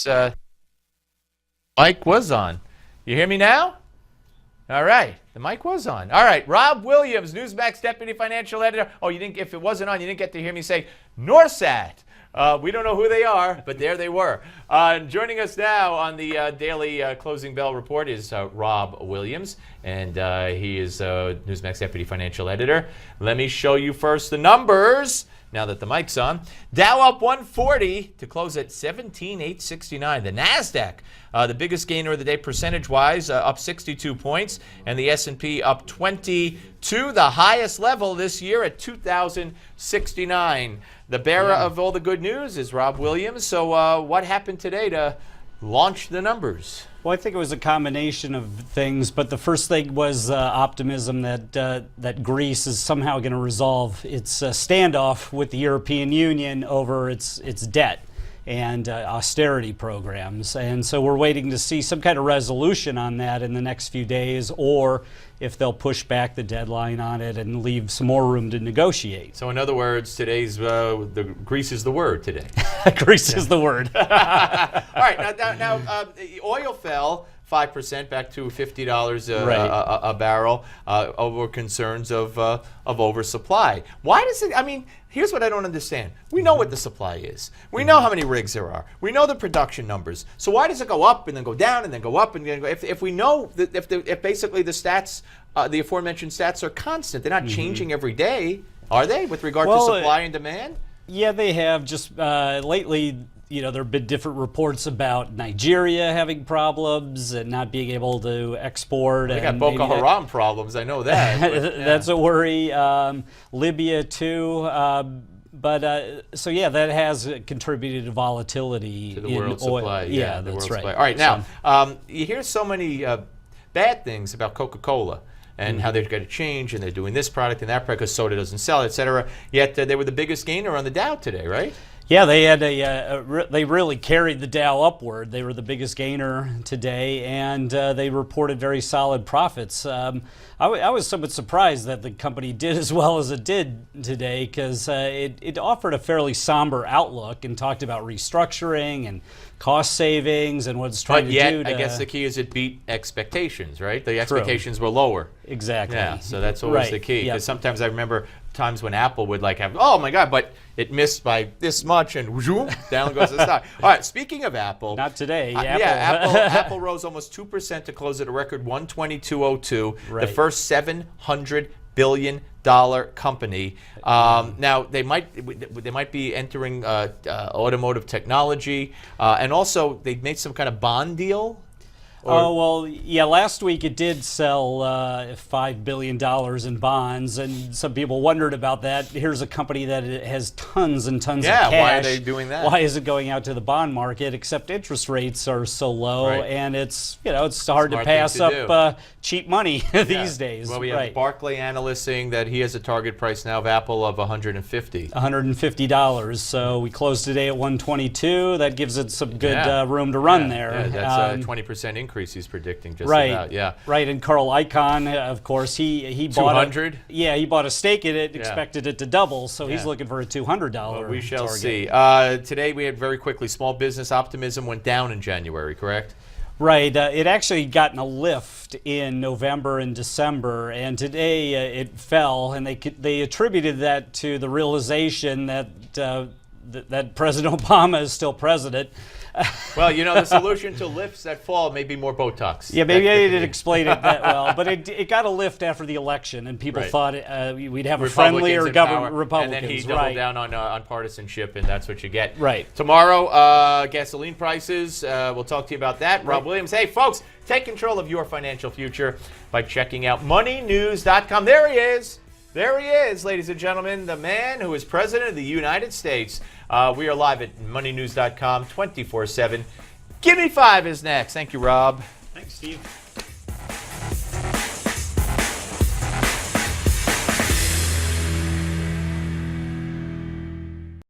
guess mic was on. You hear me now? All right. The mic was on. All right. Rob Williams, Newsmax Deputy Financial Editor. Oh, you didn't. If it wasn't on, you didn't get to hear me say Norsat. We don't know who they are, but there they were. Joining us now on the daily closing bell report is Rob Williams, and he is Newsmax Deputy Financial Editor. Let me show you first the numbers. Now that the mic's on, Dow up 140 to close at 17,869. The Nasdaq, the biggest gainer of the day percentage-wise, up 62 points, and the S&P up 22, the highest level this year at 2,069. The bearer of all the good news is Rob Williams. So what happened today to launch the numbers? Well, I think it was a combination of things, but the first thing was optimism that Greece is somehow going to resolve its standoff with the European Union over its debt and austerity programs. And so we're waiting to see some kind of resolution on that in the next few days, or if they'll push back the deadline on it and leave some more room to negotiate. So in other words, today's Greece is the word today. Greece is the word. All right, now oil fell 5% back to $50 a barrel over concerns of oversupply. Why does it? I mean, here's what I don't understand. We know what the supply is. We know how many rigs there are. We know the production numbers. So why does it go up and then go down and then go up and then go? If we know that if basically the stats, the aforementioned stats are constant, they're not changing every day, are they? With regard to supply and demand? Yeah, they have. Just lately, you know, there have been different reports about Nigeria having problems and not being able to export. They got Boko Haram problems, I know that. But, that's a worry. Libya too. So yeah, that has contributed to volatility to the world supply. Yeah, that's right. Supply. All right, now you hear so many bad things about Coca-Cola and how they've got to change, and they're doing this product and that product because soda doesn't sell, et cetera. Yet they were the biggest gainer on the Dow today, right? Yeah, they had they really carried the Dow upward. They were the biggest gainer today, and they reported very solid profits. I was somewhat surprised that the company did as well as it did today, because it offered a fairly somber outlook and talked about restructuring and cost savings and what it's trying to do. I guess the key is it beat expectations, right? The expectations were lower. Exactly. Yeah, so that's always the key. Because sometimes I remember times when Apple would have, oh my God, but it missed by this much, and whoop, down goes the stock. All right, speaking of Apple. Not today. Apple rose almost 2% to close at a record 122.02, the first $700 billion company. Now they might be entering automotive technology, and also they made some kind of bond deal. Last week it did sell $5 billion in bonds, and some people wondered about that. Here's a company that has tons and tons of cash. Yeah, why are they doing that? Why is it going out to the bond market? Except interest rates are so low, and it's hard to pass up cheap money these days. Well, we have Barclay analyst saying that he has a target price now of Apple of $150. $150. So we closed today at 122. That gives it some good room to run there. Yeah, that's a 20% increase. He's predicting just about, Right, and Carl Icahn, of course, he bought 200. He bought a stake in it, expected it to double, so he's looking for a $200 well, we shall target. See. Today we had very quickly, small business optimism went down in January, correct? Right. It actually gotten a lift in November and December, and today it fell, and they attributed that to the realization that that President Obama is still president. Well, the solution to lifts that fall may be more Botox. Yeah, maybe I didn't explain it that well, but it got a lift after the election, and people thought we'd have a friendlier government, Republicans. And then he doubled down on partisanship, and that's what you get. Right. Tomorrow, gasoline prices, we'll talk to you about that. Rob Williams. Hey, folks, take control of your financial future by checking out moneynews.com. There he is. There he is, ladies and gentlemen, the man who is President of the United States. We are live at moneynews.com 24/7. Give Me 5 is next. Thank you, Rob. Thanks, Steve.